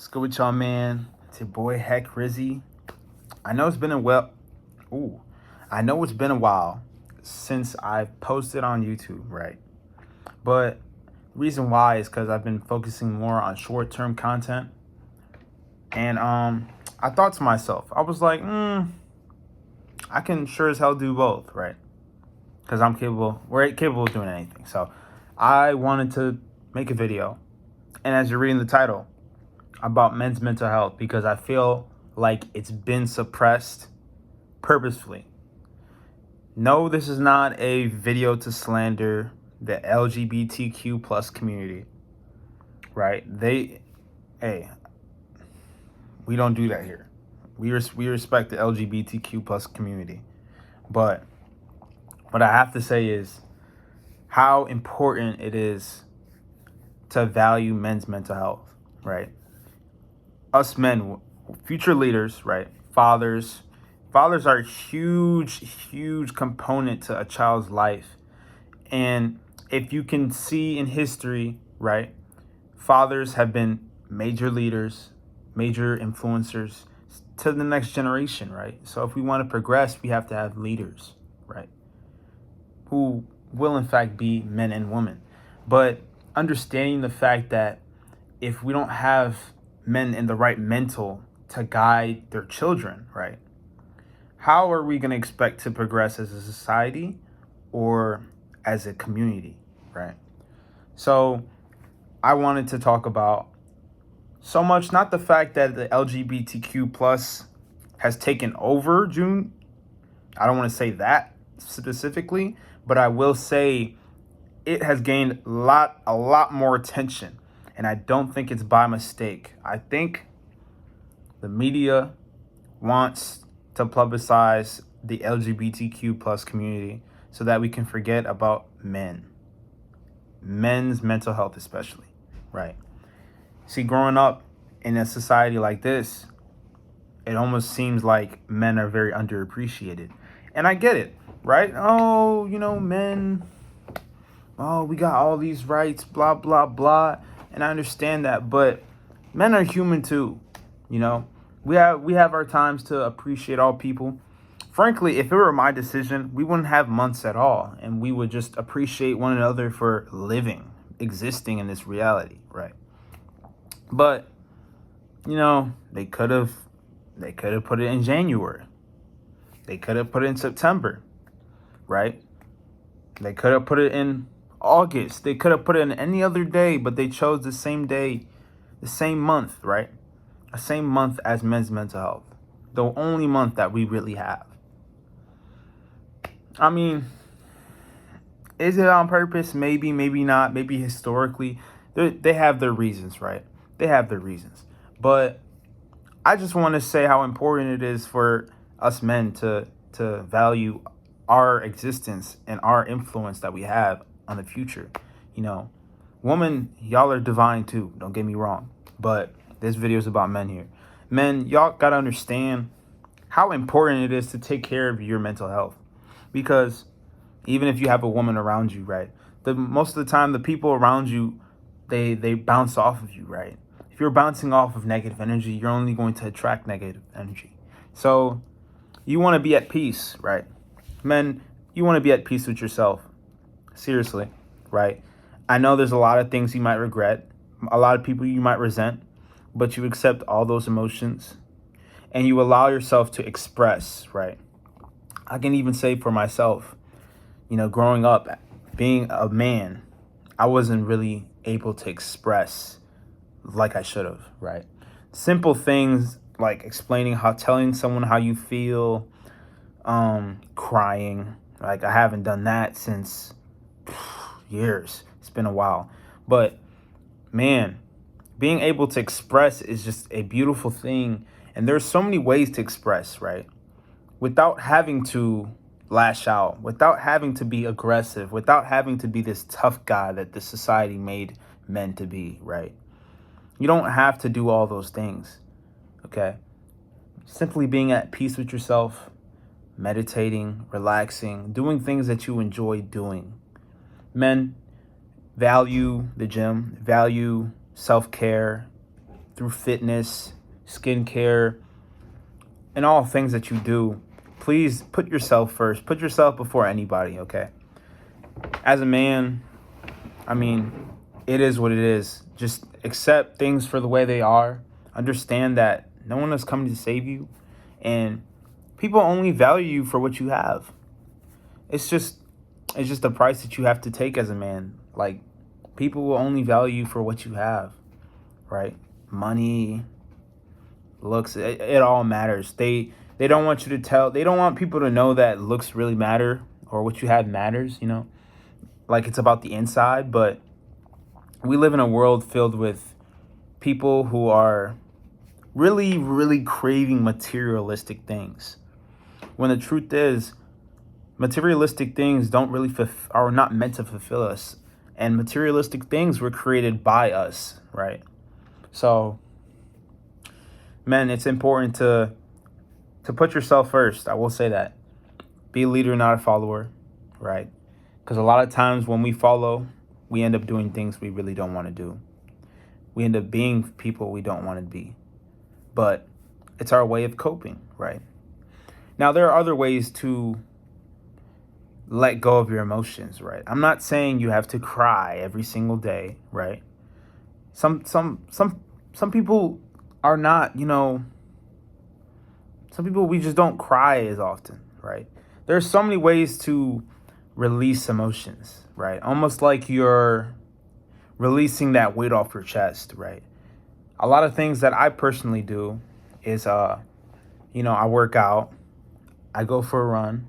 What's good with y'all, man? It's your boy Heck Rizzy. I know it's been a well. Ooh, I know it's been a while since I've posted on YouTube, right? But the reason why is because I've been focusing more on short-term content, and I thought to myself, I was like, I can sure as hell do both, right? Because I'm capable. We're capable of doing anything. So I wanted to make a video, and as you're reading the title, about men's mental health, because I feel like it's been suppressed purposefully. No, this is not a video to slander the LGBTQ plus community, right? Hey, we don't do that here. We respect the LGBTQ plus community, but what I have to say is how important it is to value men's mental health, right? Us men, future leaders, right? Fathers are a huge component to a child's life. And if you can see in history, right, fathers have been major leaders, major influencers to the next generation, right? So if we want to progress, we have to have leaders, right, who will in fact be men and women. But understanding the fact that if we don't have men in the right mental to guide their children, right, how are we going to expect to progress as a society or as a community, right? So I wanted to talk about so much, not the fact that the LGBTQ plus has taken over June. I don't want to say that specifically, but I will say it has gained a lot more attention. And I don't think it's by mistake. I think the media wants to publicize the LGBTQ plus community so that we can forget about men's mental health especially, right? See, growing up in a society like this, it almost seems like men are very underappreciated. And I get it, right? Oh, men, oh, we got all these rights, blah, blah, blah. And I understand that, but men are human too, you know? We have our times to appreciate all people. Frankly, if it were my decision, we wouldn't have months at all, and we would just appreciate one another for living, existing in this reality, right? But they could have put it in January. They could have put it in September, right? They could have put it in August. They could have put it in any other day, but they chose the same day, the same month, right? The same month as men's mental health. The only month that we really have. I mean, is it on purpose? Maybe, maybe not. Maybe historically. They have their reasons, right? They have their reasons. But I just want to say how important it is for us men to value our existence and our influence that we have on the future. Women, y'all are divine too. Don't get me wrong. But this video is about men here. Men, y'all got to understand how important it is to take care of your mental health. Because even if you have a woman around you, right, most of the time the people around you, they bounce off of you, right? If you're bouncing off of negative energy, you're only going to attract negative energy. So you want to be at peace, right? Men, you want to be at peace with yourself. Seriously, right? I know there's a lot of things you might regret, a lot of people you might resent, but you accept all those emotions and you allow yourself to express, right? I can even say for myself, growing up, being a man, I wasn't really able to express like I should have, right? Simple things like telling someone how you feel, crying. Like I haven't done that since years. It's been a while. But man, being able to express is just a beautiful thing. And there's so many ways to express, right? Without having to lash out, without having to be aggressive, without having to be this tough guy that the society made men to be, right? You don't have to do all those things, okay? Simply being at peace with yourself, meditating, relaxing, doing things that you enjoy doing. Men, value the gym, value self-care, through fitness, skincare, and all things that you do, please put yourself first. Put yourself before anybody, okay? As a man, I mean, it is what it is. Just accept things for the way they are. Understand that no one is coming to save you, and people only value you for what you have. It's just the price that you have to take as a man. Like, people will only value you for what you have, right? Money, looks, it all matters. They don't want you to they don't want people to know that looks really matter or what you have matters, like it's about the inside. But we live in a world filled with people who are really, really craving materialistic things, when the truth is materialistic things don't really are not meant to fulfill us, and materialistic things were created by us, right? So, man, it's important to put yourself first. I will say that. Be a leader, not a follower, right? Because a lot of times when we follow, we end up doing things we really don't want to do. We end up being people we don't want to be. But it's our way of coping, right? Now, there are other ways to let go of your emotions, right? I'm not saying you have to cry every single day, right? Some people are not, some people, we just don't cry as often, right? There's so many ways to release emotions, right? Almost like you're releasing that weight off your chest, right? A lot of things that I personally do is, I work out, I go for a run,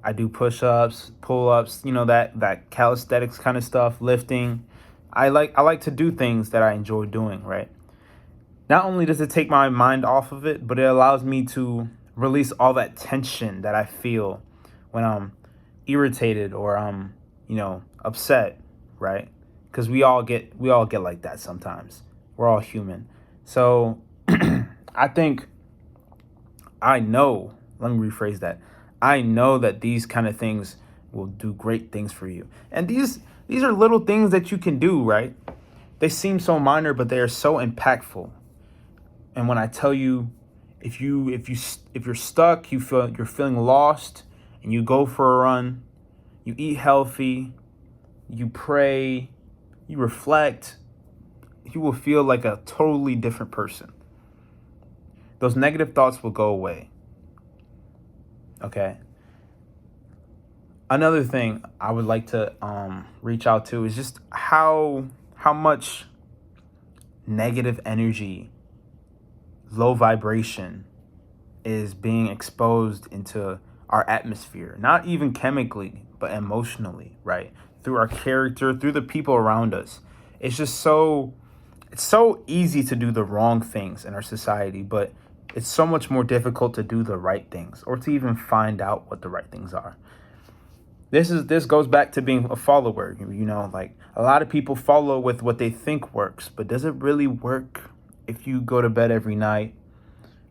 I do push-ups, pull-ups, that calisthenics kind of stuff, lifting. I like to do things that I enjoy doing, right? Not only does it take my mind off of it, but it allows me to release all that tension that I feel when I'm irritated or I'm, upset, right? Because we all get like that sometimes. We're all human. So let me rephrase that. I know that these kind of things will do great things for you. And these are little things that you can do, right? They seem so minor, but they are so impactful. And when I tell you, if you're stuck, you're feeling lost, and you go for a run, you eat healthy, you pray, you reflect, you will feel like a totally different person. Those negative thoughts will go away. Okay. Another thing I would like to reach out to is just how much negative energy, low vibration is being exposed into our atmosphere, not even chemically, but emotionally, right? Through our character, through the people around us. It's so easy to do the wrong things in our society, but it's so much more difficult to do the right things or to even find out what the right things are. This goes back to being a follower. Like a lot of people follow with what they think works, but does it really work if you go to bed every night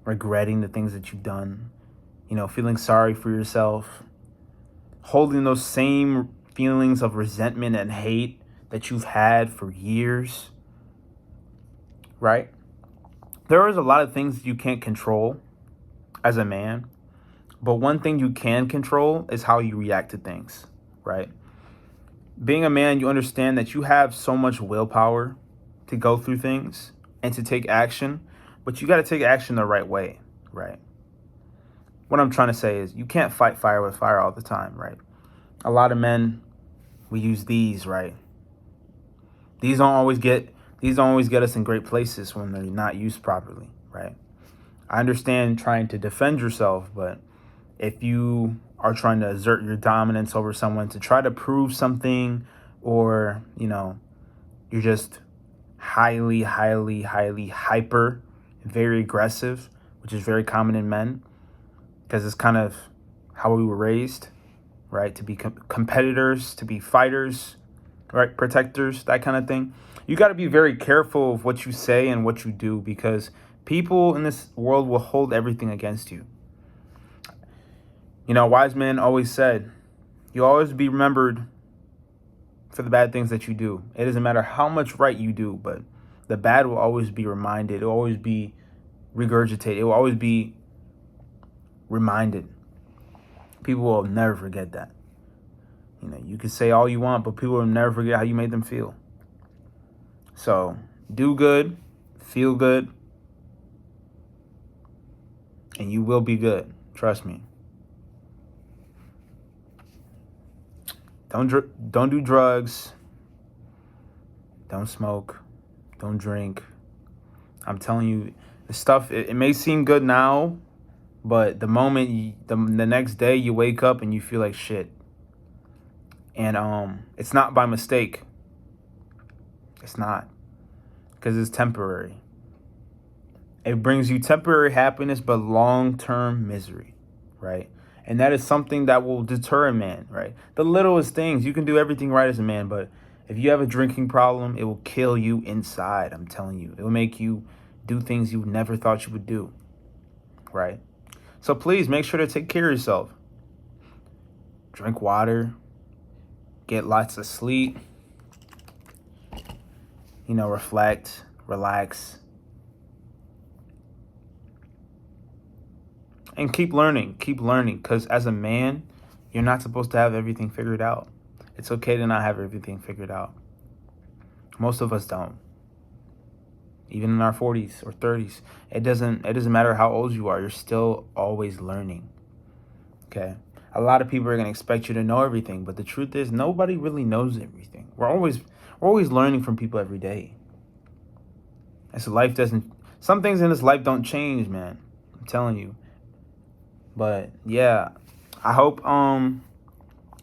regretting the things that you've done, feeling sorry for yourself, holding those same feelings of resentment and hate that you've had for years, right? There is a lot of things you can't control as a man, but one thing you can control is how you react to things, right? Being a man, you understand that you have so much willpower to go through things and to take action, but you got to take action the right way, right? What I'm trying to say is you can't fight fire with fire all the time, right? A lot of men, we use these, right? These don't always get us in great places when they're not used properly, right? I understand trying to defend yourself, but if you are trying to exert your dominance over someone to try to prove something, or, you're just highly, highly, highly hyper, very aggressive, which is very common in men because it's kind of how we were raised, right? To be competitors, to be fighters, right? Protectors, that kind of thing. You got to be very careful of what you say and what you do, because people in this world will hold everything against you. Wise men always said, you'll always be remembered for the bad things that you do. It doesn't matter how much right you do, but The bad will always be reminded. It will always be regurgitated. It will always be reminded. People will never forget that. You know, you can say all you want, but people will never forget how you made them feel. So do good, feel good, and you will be good. Trust me. Don't do drugs. Don't smoke. Don't drink. I'm telling you, the stuff, it may seem good now, but the moment, the next day you wake up and you feel like shit. And it's not by mistake. It's not. Because it's temporary. It brings you temporary happiness, but long-term misery, right? And that is something that will deter a man, right? The littlest things, you can do everything right as a man, but if you have a drinking problem, it will kill you inside, I'm telling you. It will make you do things you never thought you would do, right? So please make sure to take care of yourself. Drink water, get lots of sleep, reflect, relax, and keep learning, because as a man, you're not supposed to have everything figured out. It's okay to not have everything figured out. Most of us don't. Even in our 40s or 30s, it doesn't matter how old you are, you're still always learning. Okay? A lot of people are going to expect you to know everything, but the truth is nobody really knows everything. We're always learning from people every day. And so some things in this life don't change, man. I'm telling you. But yeah, I hope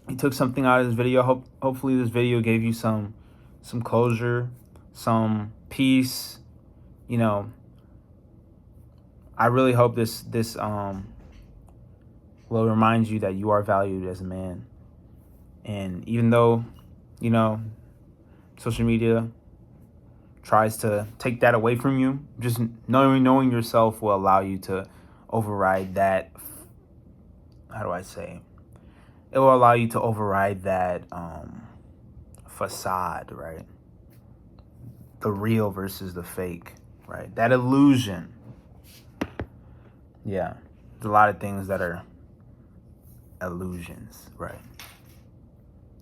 you took something out of this video. Hopefully this video gave you some closure, some peace. I really hope this will remind you that you are valued as a man. And even though, social media tries to take that away from you, just knowing yourself will allow you to override that. How do I say? It will allow you to override that facade, right? The real versus the fake, right? That illusion. Yeah, there's a lot of things that are illusions, right?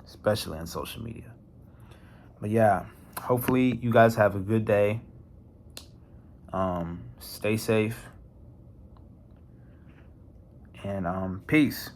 Especially on social media. But yeah, hopefully you guys have a good day. Stay safe. And peace.